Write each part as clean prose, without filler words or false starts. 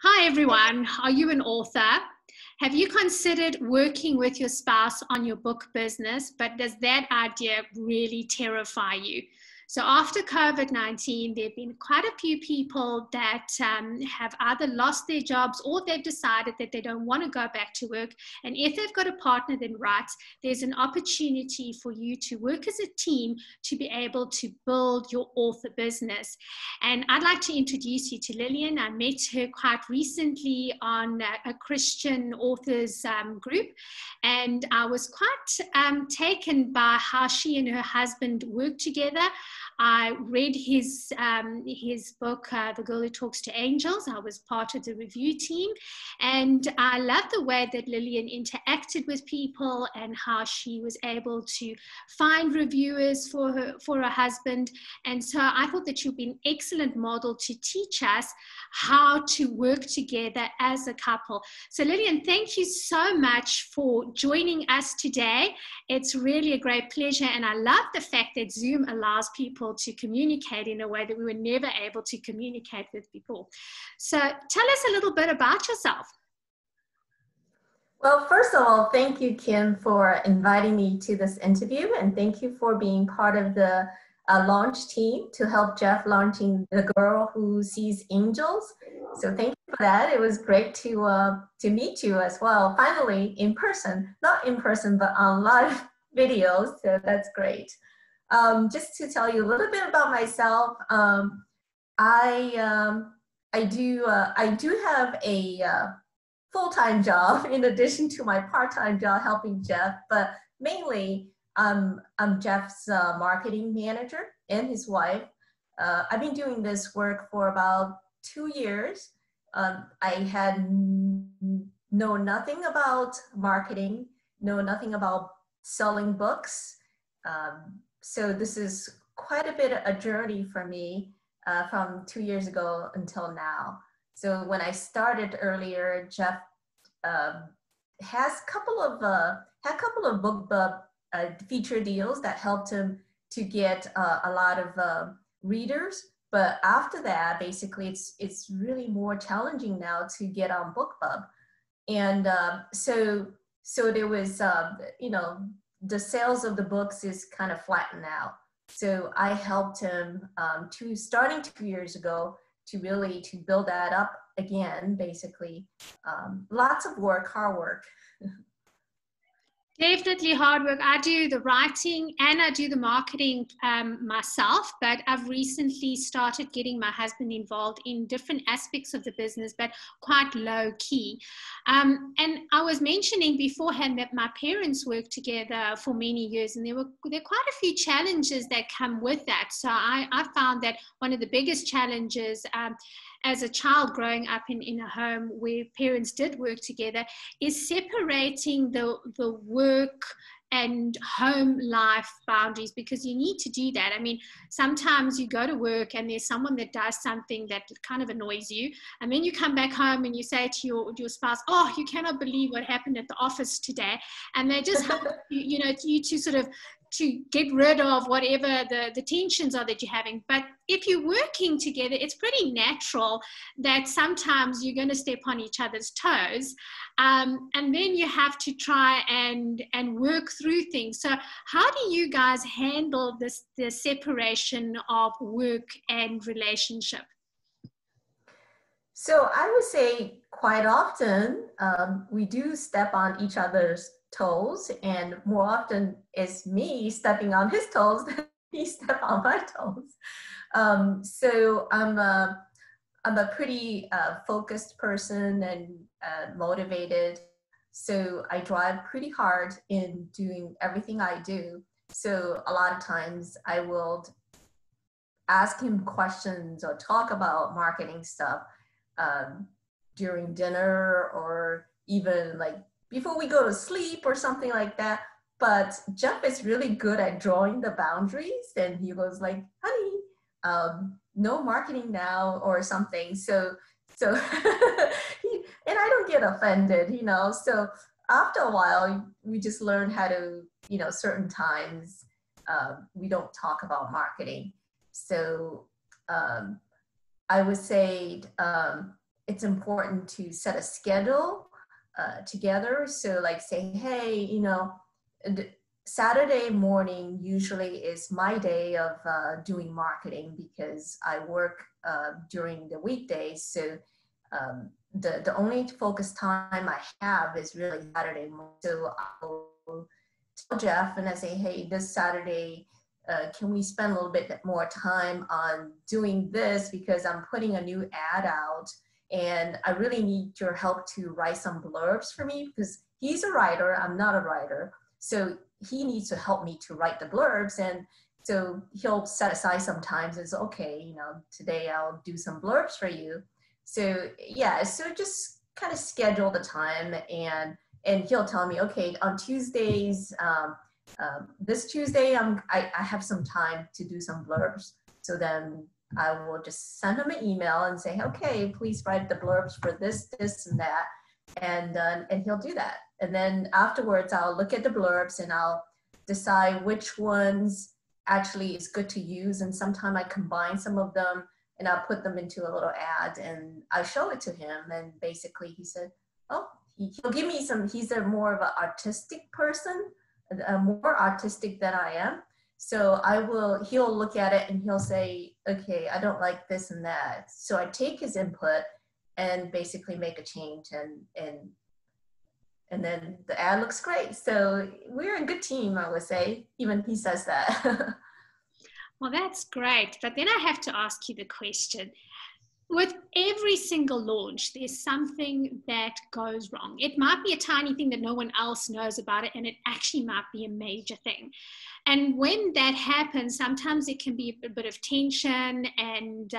Hi everyone, are you an author? Have you considered working with your spouse on your book business, but does that idea really terrify you? So after COVID-19, there have been quite a few people that have either lost their jobs or they've decided that they don't want to go back to work. And if they've got a partner that writes, there's an opportunity for you to work as a team to be able to build your author business. And I'd like to introduce you to Lillian. I met her quite recently on a Christian authors group, and I was quite taken by how she and her husband work together. I read his book, The Girl Who Talks to Angels. I was part of the review team, and I love the way that Lillian interacted with people and how she was able to find reviewers for her husband. And so I thought that she'd be an excellent model to teach us how to work together as a couple. So Lillian, thank you so much for joining us today. It's really a great pleasure, and I love the fact that Zoom allows people to communicate in a way that we were never able to communicate with before. So tell us a little bit about yourself. Well, first of all, thank you, Kim, for inviting me to this interview, and thank you for being part of the launch team to help Jeff launching The Girl Who Sees Angels. So thank you for that. It was great to meet you as well, finally in person, not in person, but on live videos, so that's great. Just to tell you a little bit about myself, I do have a full-time job in addition to my part-time job helping Jeff, but mainly I'm Jeff's marketing manager and his wife. I've been doing this work for about 2 years. I had known nothing about marketing, know nothing about selling books. So this is quite a bit of a journey for me from 2 years ago until now. So when I started earlier, Jeff has a couple of book feature deals that helped him to get a lot of readers. But after that, basically, it's really more challenging now to get on BookBub. And so there was, the sales of the books is kind of flattened out. So I helped him starting 2 years ago to build that up again, basically. Lots of work, hard work. Definitely hard work. I do the writing and I do the marketing myself, but I've recently started getting my husband involved in different aspects of the business, but quite low key. And I was mentioning beforehand that my parents worked together for many years, and there are quite a few challenges that come with that. So I found that one of the biggest challenges as a child growing up in a home where parents did work together is separating the work and home life boundaries, because you need to do that. I mean, sometimes you go to work and there's someone that does something that kind of annoys you, and then you come back home and you say to your spouse, oh, you cannot believe what happened at the office today. And they just help you to sort of to get rid of whatever the tensions are that you're having. But if you're working together, it's pretty natural that sometimes you're going to step on each other's toes. And then you have to try and work through things. So how do you guys handle the separation of work and relationship? So I would say quite often we do step on each other's toes, and more often it's me stepping on his toes than he step on my toes. So I'm a pretty focused person and motivated. So I drive pretty hard in doing everything I do. So a lot of times I will ask him questions or talk about marketing stuff during dinner, or even like before we go to sleep or something like that. But Jeff is really good at drawing the boundaries, and he goes like, honey, no marketing now or something. So and I don't get offended, So after a while, we just learn how to, certain times we don't talk about marketing. So I would say it's important to set a schedule together. So like say, hey, you know, Saturday morning usually is my day of doing marketing because I work during the weekdays. So the only focus time I have is really Saturday morning. So I'll tell Jeff and I say, hey, this Saturday, can we spend a little bit more time on doing this because I'm putting a new ad out and I really need your help to write some blurbs for me because he's a writer, I'm not a writer. So he needs to help me to write the blurbs. And so he'll set aside some time and say, okay, you know, today I'll do some blurbs for you. So yeah, so just kind of schedule the time and he'll tell me, okay, on Tuesdays, this Tuesday, I have some time to do some blurbs. So then I will just send him an email and say, okay, please write the blurbs for this, this, and that. And he'll do that. And then afterwards, I'll look at the blurbs and I'll decide which ones actually is good to use. And sometimes I combine some of them and I'll put them into a little ad and I show it to him. And basically he said, oh, he'll give me some, he's a more of an artistic person, more artistic than I am. So he'll look at it and he'll say, okay, I don't like this and that. So I take his input and basically make a change and then the ad looks great. So we're a good team, I would say. Even he says that. Well, that's great. But then I have to ask you the question. With every single launch, there's something that goes wrong. It might be a tiny thing that no one else knows about it, and it actually might be a major thing. And when that happens, sometimes it can be a bit of tension. And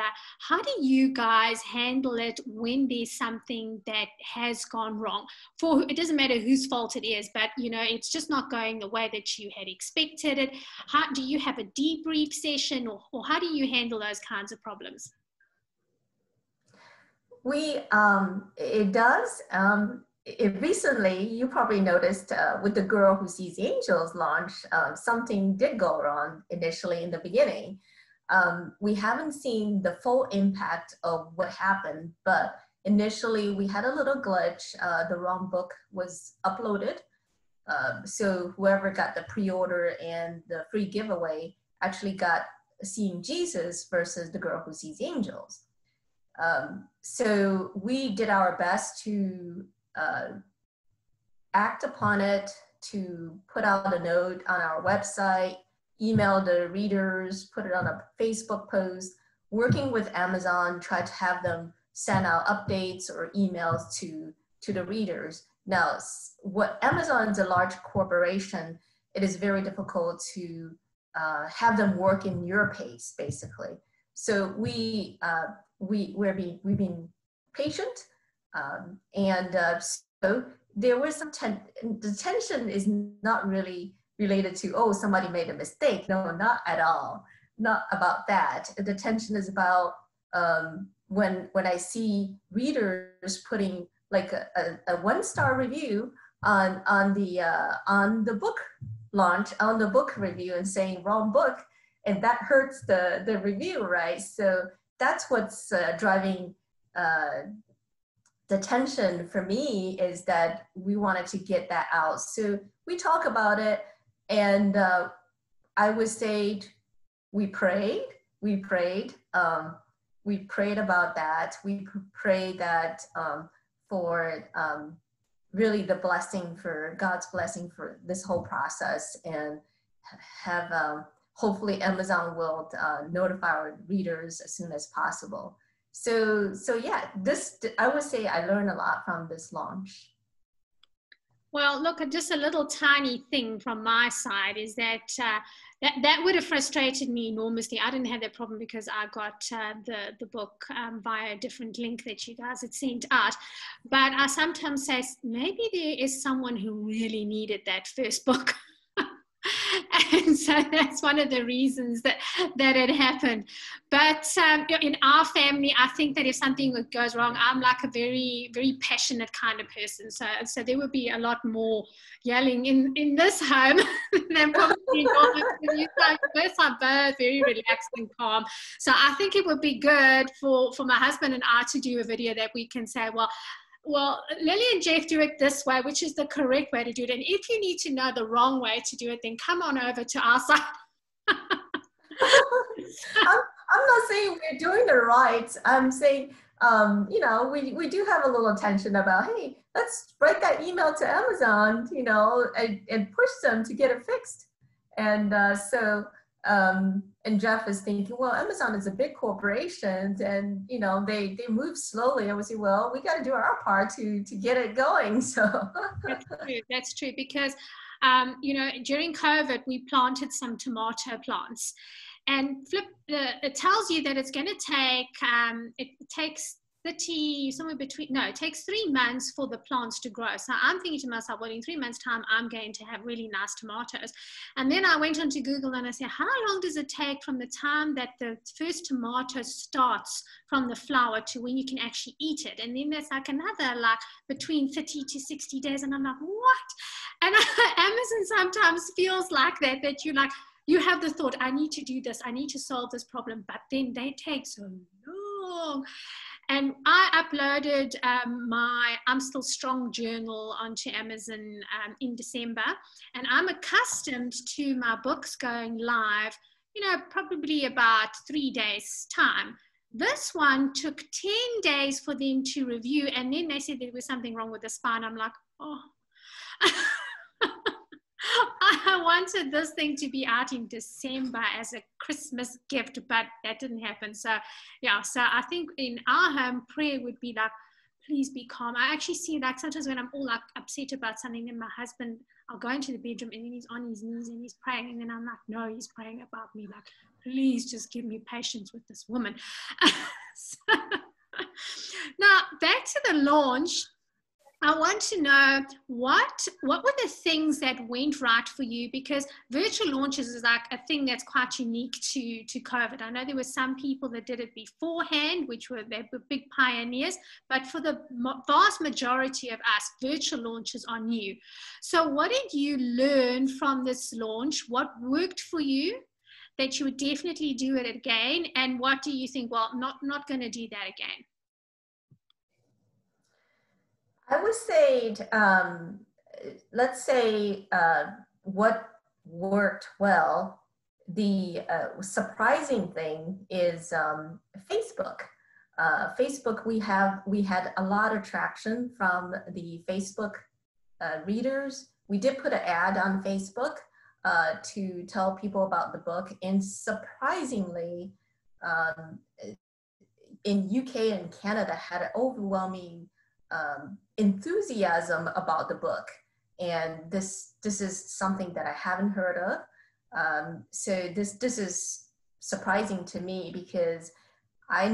how do you guys handle it when there's something that has gone wrong? It doesn't matter whose fault it is, but you know, it's just not going the way that you had expected it. How do you have a debrief session, or how do you handle those kinds of problems? It does. Recently, you probably noticed with the Girl Who Sees Angels launch, something did go wrong initially in the beginning. We haven't seen the full impact of what happened, but initially we had a little glitch. The wrong book was uploaded. So whoever got the pre-order and the free giveaway actually got Seeing Jesus versus The Girl Who Sees Angels. So we did our best to act upon it, to put out a note on our website, email the readers, put it on a Facebook post, working with Amazon, try to have them send out updates or emails to the readers. Now, what Amazon is a large corporation, it is very difficult to have them work in your pace, basically. So we've been patient, so there was some the tension is not really related to, oh, somebody made a mistake. No, not at all. Not about that. The tension is about when I see readers putting like a 1-star review on the book launch, on the book review, and saying wrong book, and that hurts the review, right? So that's what's driving the tension for me, is that we wanted to get that out. So we talk about it, and I would say we prayed about that. We prayed that for really the blessing, for God's blessing for this whole process, and have hopefully Amazon will notify our readers as soon as possible. So yeah, I would say I learned a lot from this launch. Well, look, just a little tiny thing from my side is that that would have frustrated me enormously. I didn't have that problem because I got the book via a different link that you guys had sent out. But I sometimes say, maybe there is someone who really needed that first book. And so that's one of the reasons that it happened. But in our family, I think that if something goes wrong, I'm like a very, very passionate kind of person. So there would be a lot more yelling in this home than probably normal. You guys are both very relaxed and calm. So I think it would be good for my husband and I to do a video that we can say, well, Lily and Jeff do it this way, which is the correct way to do it. And if you need to know the wrong way to do it, then come on over to our side. I'm not saying we're doing it right. I'm saying, we do have a little tension about, hey, let's write that email to Amazon, and push them to get it fixed. And and Jeff is thinking, well, Amazon is a big corporation, and they move slowly. I would say, well, we got to do our part to get it going. So that's true because during COVID we planted some tomato plants, and it tells you that it's going to take it takes 3 months for the plants to grow. So I'm thinking to myself, well, in 3 months time, I'm going to have really nice tomatoes. And then I went onto Google and I said, how long does it take from the time that the first tomato starts from the flower to when you can actually eat it? And then there's like another between 30 to 60 days. And I'm like, what? And Amazon sometimes feels like that you're like, you have the thought, I need to do this, I need to solve this problem, but then they take so long. And I uploaded my I'm Still Strong journal onto Amazon in December. And I'm accustomed to my books going live, probably about 3 days' time. This one took 10 days for them to review. And then they said there was something wrong with the spine. I'm like, oh. I wanted this thing to be out in December as a Christmas gift, but that didn't happen. So I think in our home, prayer would be like, please be calm. I actually see sometimes when I'm all upset about something, then my husband, I'll go into the bedroom and then he's on his knees and he's praying, and then I'm like, no, he's praying about me, like, please just give me patience with this woman. Now back to the launch. I want to know what were the things that went right for you, because virtual launches is like a thing that's quite unique to COVID. I know there were some people that did it beforehand, they were big pioneers, but for the vast majority of us, virtual launches are new. So what did you learn from this launch? What worked for you that you would definitely do it again? And what do you think, well, not going to do that again? I would say, let's say what worked well. The surprising thing is Facebook. Facebook, we had a lot of traction from the Facebook readers. We did put an ad on Facebook to tell people about the book, and surprisingly, in UK and Canada had an overwhelming enthusiasm about the book, and this is something that I haven't heard of. So this is surprising to me, because I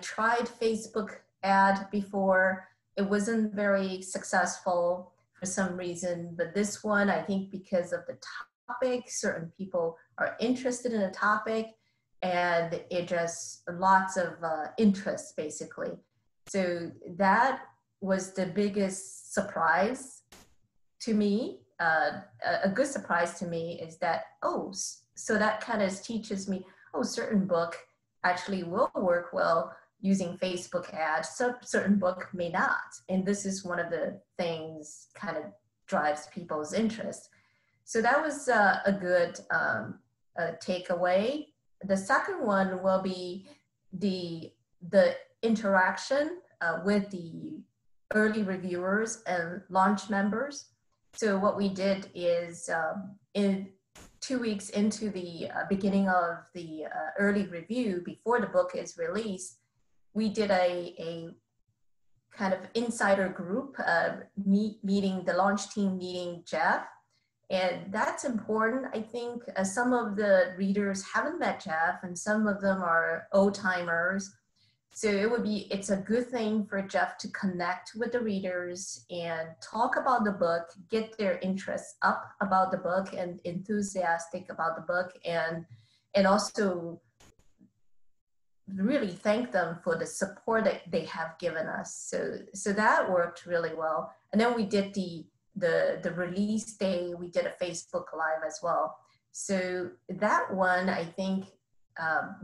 tried Facebook ad before. It wasn't very successful for some reason, but this one, I think because of the topic, certain people are interested in a topic, and it just lots of interest basically. So that was the biggest surprise to me. A good surprise to me is that, so that kind of teaches me, certain book actually will work well using Facebook ads, so certain book may not. And this is one of the things kind of drives people's interest. So that was a good takeaway. The second one will be the interaction with the early reviewers and launch members. So what we did is in 2 weeks into the beginning of the early review, before the book is released, we did a kind of insider group meeting, the launch team meeting Jeff. And that's important. I think some of the readers haven't met Jeff, and some of them are old timers. So it's a good thing for Jeff to connect with the readers and talk about the book, get their interest up about the book and enthusiastic about the book, and also really thank them for the support that they have given us. So that worked really well. And then we did the release day, we did a Facebook Live as well. So that one, I think,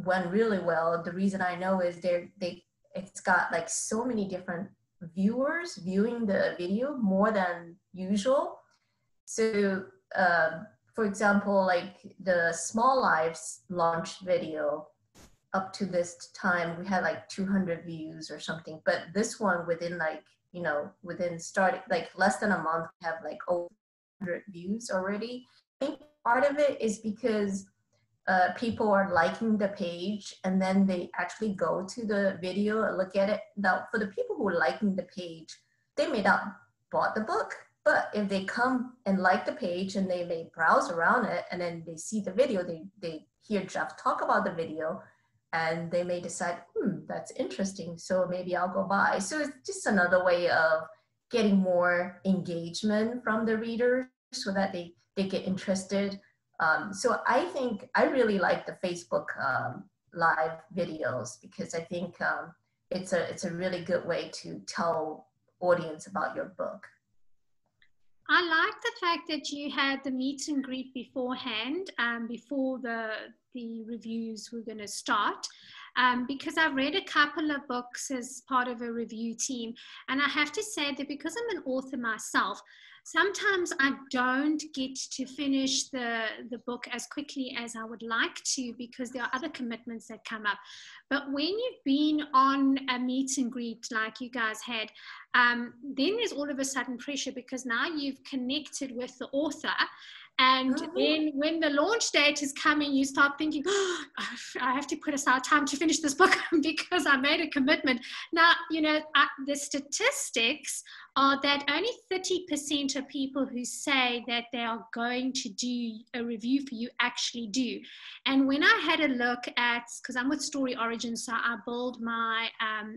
went really well. The reason I know is it's got like so many different viewers viewing the video, more than usual. So for example, like the Small Lives launch video, up to this time, we had like 200 views or something. But this one, within like, within starting, like less than a month, we have like over 100 views already. I think part of it is because people are liking the page and then they actually go to the video and look at it. Now, for the people who are liking the page, they may not bought the book, but if they come and like the page and they may browse around it and then they see the video, they hear Jeff talk about the video, and they may decide, that's interesting, so maybe I'll go buy. So it's just another way of getting more engagement from the readers so that they get interested. So I think I really like the Facebook Live videos, because I think it's a really good way to tell audience about your book. I like the fact that you had the meet and greet beforehand, before the reviews were going to start, because I've read a couple of books as part of a review team, and I have to say that because I'm an author myself, sometimes I don't get to finish the book as quickly as I would like to, because there are other commitments that come up. But when you've been on a meet and greet like you guys had, then there's all of a sudden pressure, because now you've connected with the author. And then when the launch date is coming, you start thinking, oh, I have to put aside time to finish this book because I made a commitment. Now, the statistics are that only 30% of people who say that they are going to do a review for you actually do. And when I had a look at, because I'm with Story Origin, so I build my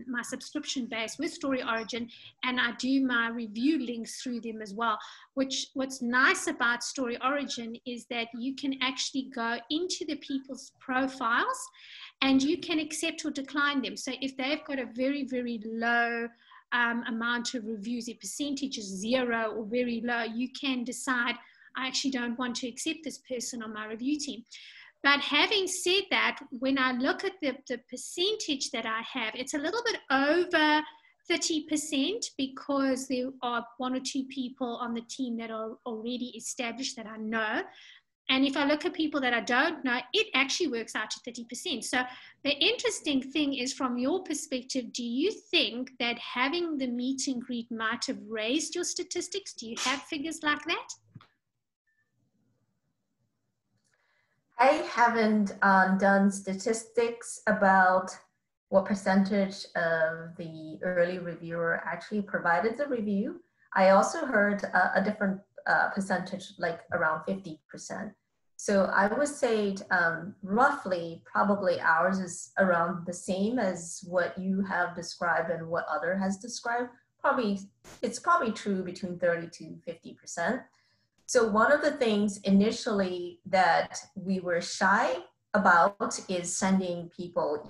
my subscription base with Story Origin, and I do my review links through them as well. What's nice about Story Origin is that you can actually go into the people's profiles and you can accept or decline them. So if they've got a very, very low amount of reviews, the percentage is 0 or very low, you can decide, I actually don't want to accept this person on my review team. But having said that, when I look at the percentage that I have, it's a little bit over 30%, because there are 1 or 2 people on the team that are already established that I know. And if I look at people that I don't know, it actually works out to 30%. So the interesting thing is, from your perspective, do you think that having the meet and greet might have raised your statistics? Do you have figures like that? I haven't done statistics about what percentage of the early reviewer actually provided the review. I also heard a different percentage, like around 50%. So I would say roughly, probably ours is around the same as what you have described and what other has described. It's probably true between 30 to 50%. So one of the things initially that we were shy about is sending people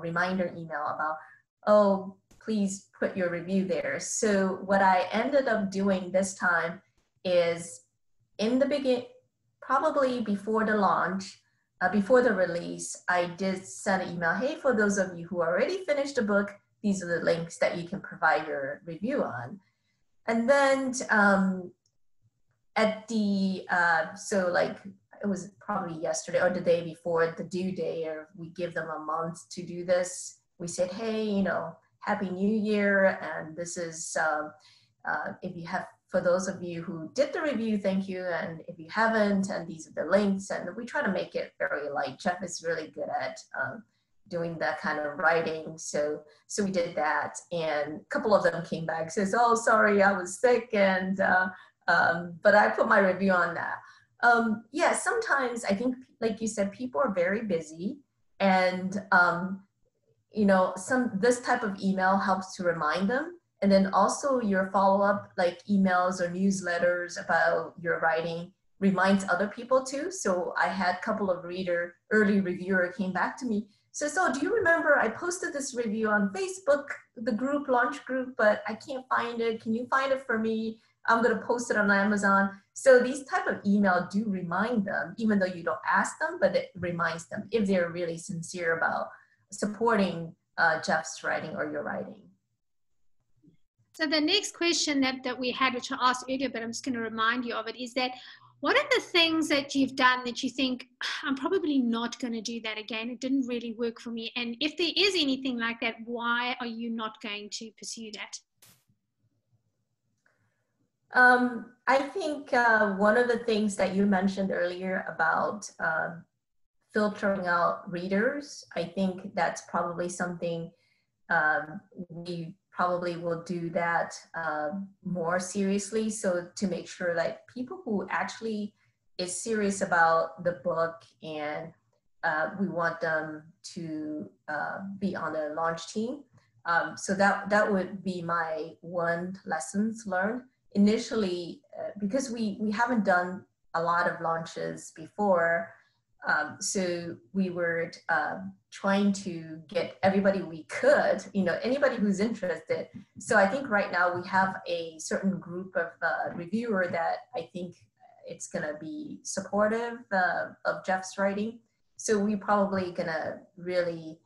reminder email about, oh, please put your review there. So what I ended up doing this time is, in the beginning, probably before the launch, before the release, I did send an email, hey, for those of you who already finished the book, these are the links that you can provide your review on. And then so like, it was probably yesterday or the day before the due date, or we give them a month to do this. We said, hey, Happy New Year. And this is, if you have, for those of you who did the review, thank you. And if you haven't, and these are the links. And we try to make it very light. Jeff is really good at doing that kind of writing. So we did that. And a couple of them came back, says, oh, sorry, I was sick. And, but I put my review on that. Yeah, sometimes I think, like you said, people are very busy, and you know, this type of email helps to remind them. And then also your follow-up, like emails or newsletters about your writing, reminds other people too. So I had a couple of early reviewer came back to me. So do you remember I posted this review on Facebook, the group, launch group, but I can't find it. Can you find it for me? I'm gonna post it on Amazon. So these type of email do remind them, even though you don't ask them, but it reminds them if they're really sincere about supporting Jeff's writing or your writing. So the next question that we had, which I asked earlier, but I'm just going to remind you of it, is that what are the things that you've done that you think, I'm probably not going to do that again? It didn't really work for me. And if there is anything like that, why are you not going to pursue that? I think one of the things that you mentioned earlier about filtering out readers, I think that's probably something we probably will do that more seriously. So to make sure that people who actually is serious about the book and we want them to be on the launch team. So that would be my one lessons learned. Initially, because we haven't done a lot of launches before, so we were trying to get everybody we could, you know, anybody who's interested. So I think right now we have a certain group of reviewer that I think it's gonna be supportive of Jeff's writing. So we probably gonna really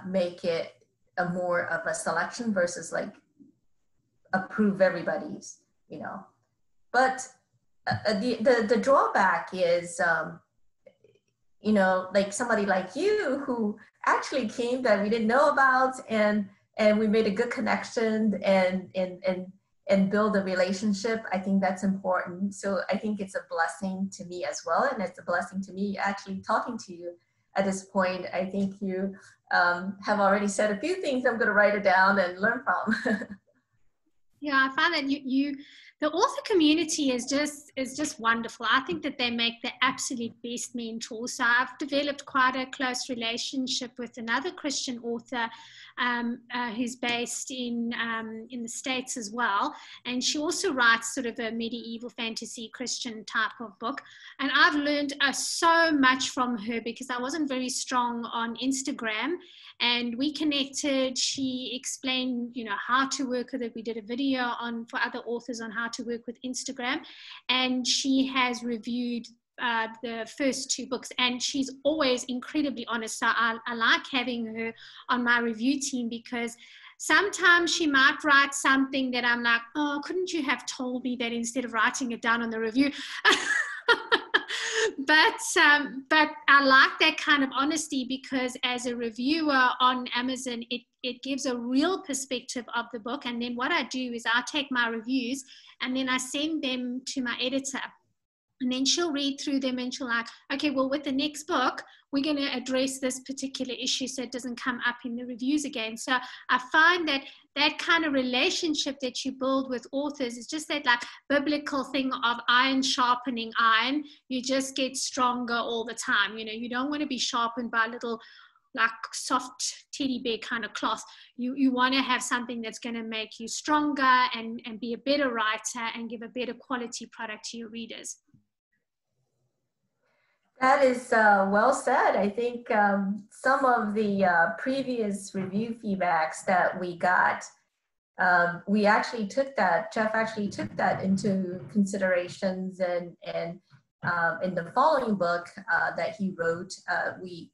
make it a more of a selection versus like approve everybody's, you know. But the drawback is, you know, like somebody like you who actually came that we didn't know about, and we made a good connection and build a relationship. I think that's important. So I think it's a blessing to me as well, and it's a blessing to me actually talking to you at this point. I think you have already said a few things I'm going to write it down and learn from. Yeah, I find that the author community is just wonderful. I think that they make the absolute best mentors. So I've developed quite a close relationship with another Christian author who's based in the States as well. And she also writes sort of a medieval fantasy Christian type of book. And I've learned so much from her because I wasn't very strong on Instagram. And we connected. She explained, you know, how to work with it. We did a video for other authors on how to work with Instagram. And she has reviewed the first 2 books, and she's always incredibly honest. So I like having her on my review team because sometimes she might write something that I'm like, oh, couldn't you have told me that instead of writing it down on the review? But I like that kind of honesty because as a reviewer on Amazon, it gives a real perspective of the book. And then what I do is I take my reviews and then I send them to my editor. And then she'll read through them and she'll like, okay, well, with the next book, we're going to address this particular issue so it doesn't come up in the reviews again. So I find that that kind of relationship that you build with authors is just that like biblical thing of iron sharpening iron. You just get stronger all the time. You know, you don't want to be sharpened by little like soft teddy bear kind of cloth. You want to have something that's going to make you stronger and be a better writer and give a better quality product to your readers. That is well said. I think some of the previous review feedbacks that we got, we actually took that, Jeff actually took that into considerations, and in the following book that he wrote, we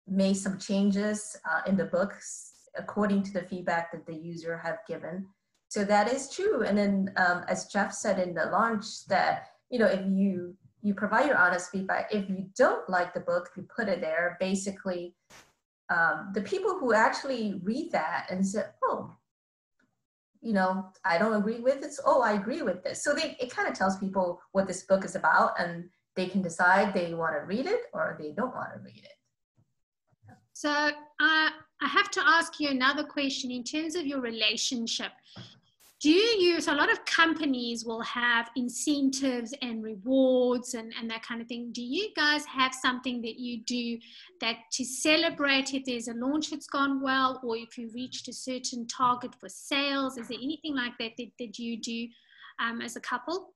made some changes in the books according to the feedback that the user have given. So that is true. And then as Jeff said in the launch that, you know, if you provide your honest feedback. If you don't like the book, you put it there. Basically, the people who actually read that and say, oh, you know, I don't agree with it. Oh, I agree with this. So it kind of tells people what this book is about, and they can decide they want to read it or they don't want to read it. So I have to ask you another question in terms of your relationship. so a lot of companies will have incentives and rewards and that kind of thing. Do you guys have something that you do that to celebrate if there's a launch that's gone well, or if you reached a certain target for sales? Is there anything like that that you do as a couple?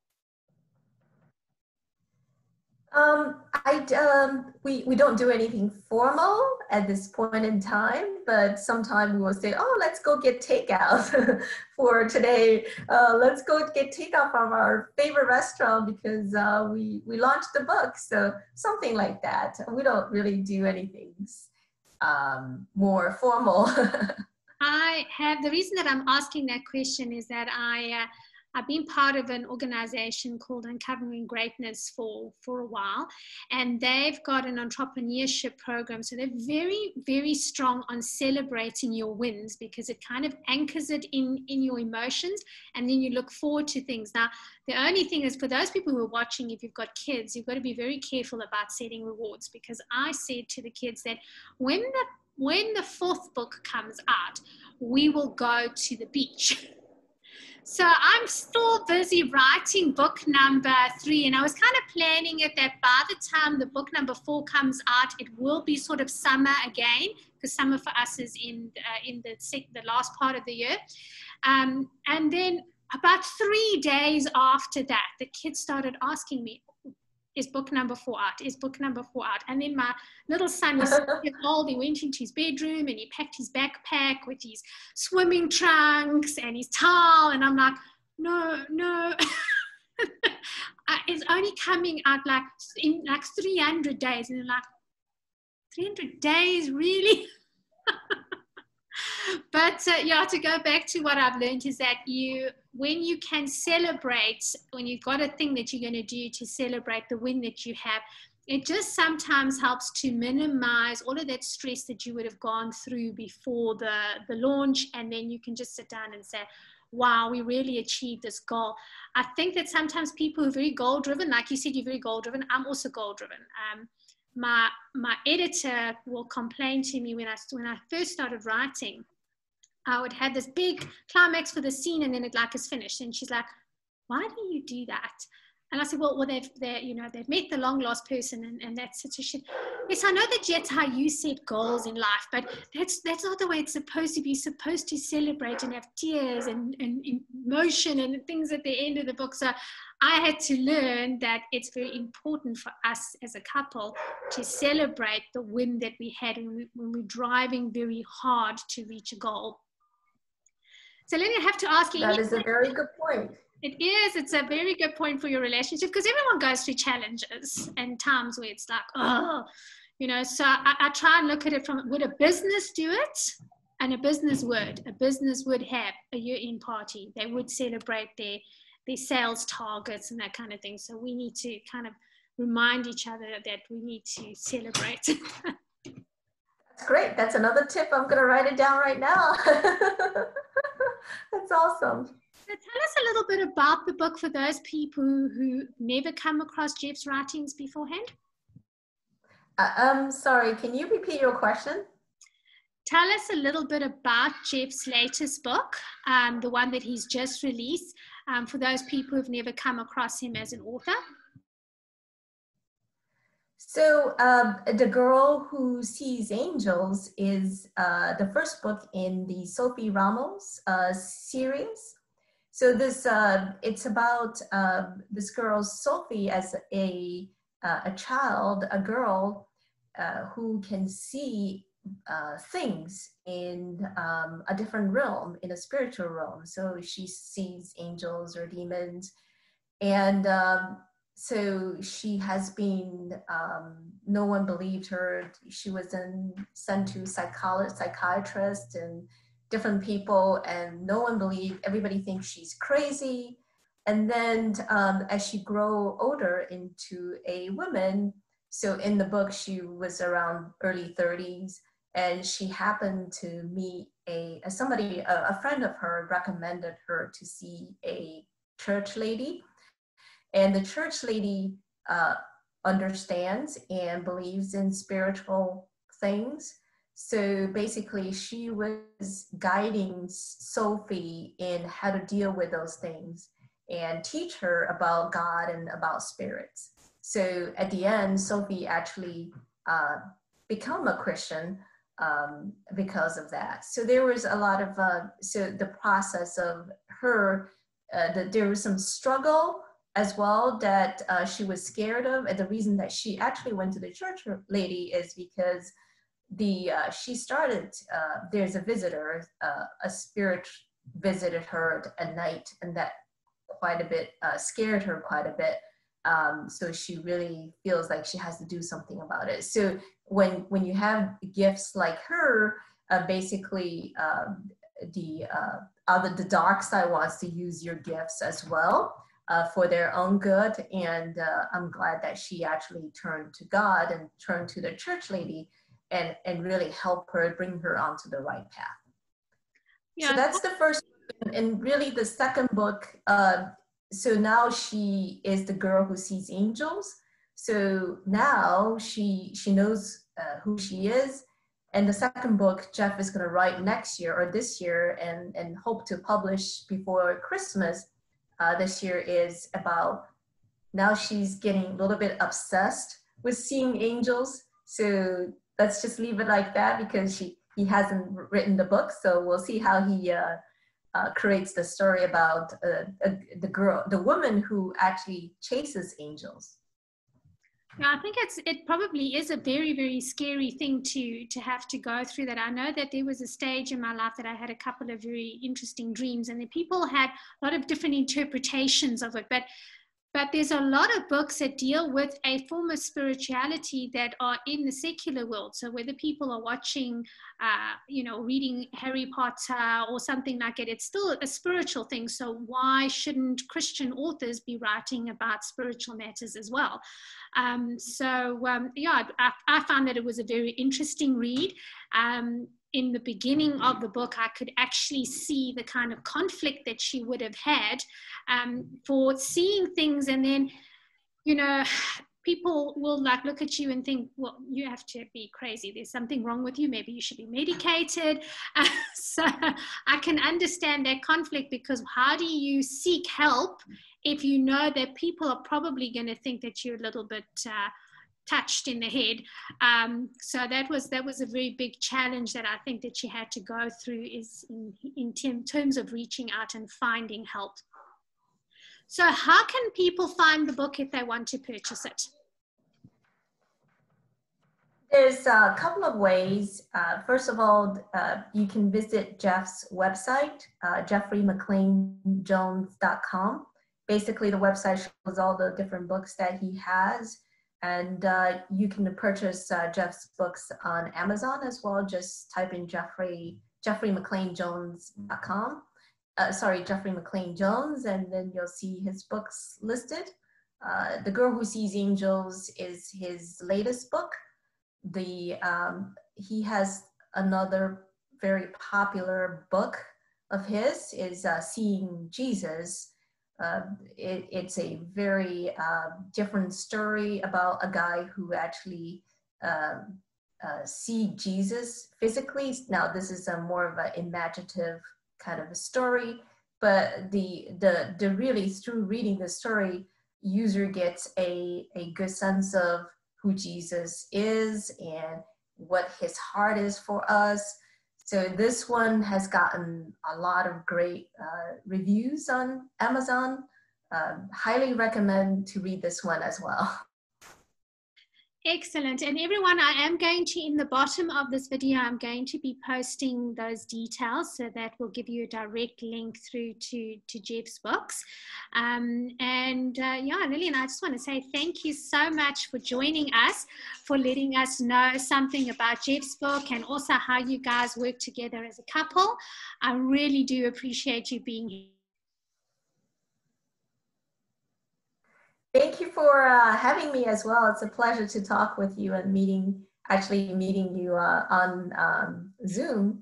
We don't do anything formal at this point in time, but sometimes we will say, oh, let's go get takeout for today. Let's go get takeout from our favorite restaurant because we launched the book. So something like that. We don't really do anything more formal. The reason that I'm asking that question is that I've been part of an organization called Uncovering Greatness for a while, and they've got an entrepreneurship program. So they're very, very strong on celebrating your wins because it kind of anchors it in your emotions, and then you look forward to things. Now, the only thing is for those people who are watching, if you've got kids, you've got to be very careful about setting rewards, because I said to the kids that when the fourth book comes out, we will go to the beach. So I'm still busy writing book number 3, and I was kind of planning it that by the time the book number 4 comes out, it will be sort of summer again, because summer for us is in the last part of the year. And then about 3 days after that, the kids started asking me, is book number 4 out? Is book number 4 out? And then my little son is 6 years old. He went into his bedroom and he packed his backpack with his swimming trunks and his towel. And I'm like, no. It's only coming out in 300 days. And they're like, 300 days, really? But yeah, to go back to what I've learned is that when you can celebrate, when you've got a thing that you're going to do to celebrate the win that you have, it just sometimes helps to minimize all of that stress that you would have gone through before the launch. And then you can just sit down and say, wow, we really achieved this goal. I think that sometimes people who are very goal driven, like you said, you're very goal driven. I'm also goal driven. My editor will complain to me when I first started writing. I would have this big climax for the scene, and then it is finished. And she's like, "Why do you do that?" And I said, "Well, they've met the long lost person, and that's such a shit." Yes, I know that's how you set goals in life, but that's not the way it's supposed to be. You're supposed to celebrate and have tears and emotion and things at the end of the book. So I had to learn that it's very important for us as a couple to celebrate the win that we had when we're driving very hard to reach a goal. So Lillian, I have to ask you. That is a very good point. It is. It's a very good point for your relationship, because everyone goes through challenges and times where it's like, oh, so I try and look at it from, would a business do it? And a business would have a year-end party. They would celebrate their sales targets and that kind of thing. So we need to kind of remind each other that we need to celebrate. That's great. That's another tip. I'm going to write it down right now. That's awesome. So tell us a little bit about the book for those people who never come across Jeff's writings beforehand. Sorry, can you repeat your question? Tell us a little bit about Jeff's latest book, the one that he's just released, for those people who've never come across him as an author. So The Girl Who Sees Angels is the first book in the Sophie Ramos series. So it's about this girl, Sophie, as a child, a girl who can see things in a different realm, in a spiritual realm. So she sees angels or demons. And so she has been, no one believed her. She was sent to psychiatrists and different people, and no one believed. Everybody thinks she's crazy. And then as she grow older into a woman, so in the book, she was around early 30s, and she happened to meet a friend of her recommended her to see a church lady. And the church lady understands and believes in spiritual things. So basically, she was guiding Sophie in how to deal with those things and teach her about God and about spirits. So at the end, Sophie actually become a Christian because of that. So there was a lot of, so the process of her, there was some struggle as well that she was scared of. And the reason that she actually went to the church lady is because she started, there's a visitor, a spirit visited her at night, and that quite a bit scared her quite a bit. So she really feels like she has to do something about it. So when you have gifts like her, basically the dark side wants to use your gifts as well for their own good. And I'm glad that she actually turned to God and turned to the church lady and really help her, bring her onto the right path. Yeah. So that's the first book. And really the second book, so now she is the girl who sees angels. So now she knows who she is. And the second book, Jeff is going to write next year or this year and hope to publish before Christmas this year, is about, now she's getting a little bit obsessed with seeing angels. So let's just leave it like that, because he hasn't written the book. So we'll see how he creates the story about the woman who actually chases angels. Yeah, I think it probably is a very, very scary thing to have to go through that. I know that there was a stage in my life that I had a couple of very interesting dreams, and the people had a lot of different interpretations of it. But there's a lot of books that deal with a form of spirituality that are in the secular world. So whether people are watching, reading Harry Potter or something like it, it's still a spiritual thing. So why shouldn't Christian authors be writing about spiritual matters as well? I found that it was a very interesting read. In the beginning of the book, I could actually see the kind of conflict that she would have had for seeing things. And then, people will look at you and think, well, you have to be crazy. There's something wrong with you. Maybe you should be medicated. So I can understand that conflict, because how do you seek help if you know that people are probably going to think that you're a little bit touched in the head? So that was a very big challenge that I think that she had to go through, is in terms of reaching out and finding help. So how can people find the book if they want to purchase it? There's a couple of ways. First of all, you can visit Jeff's website, jeffreymcclainjones.com. Basically, the website shows all the different books that he has. And you can purchase Jeff's books on Amazon as well. Just type in jeffreymcclainjones.com. Jeffrey McClain Jones, and then you'll see his books listed. The Girl Who Sees Angels is his latest book. He has another very popular book of his, is Seeing Jesus. It's a very different story about a guy who actually see Jesus physically. Now, this is a more of an imaginative kind of a story, but the really, through reading the story, user gets a good sense of who Jesus is and what his heart is for us. So this one has gotten a lot of great reviews on Amazon. Highly recommend to read this one as well. Excellent. And everyone, I am going to, in the bottom of this video, I'm going to be posting those details, so that will give you a direct link through to Jeff's books. Lillian, I just want to say thank you so much for joining us, for letting us know something about Jeff's book and also how you guys work together as a couple. I really do appreciate you being here. Thank you for having me as well. It's a pleasure to talk with you and meeting you on Zoom.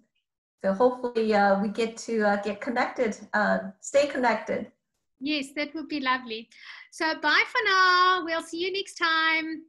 So hopefully we get to get connected, stay connected. Yes, that would be lovely. So bye for now. We'll see you next time.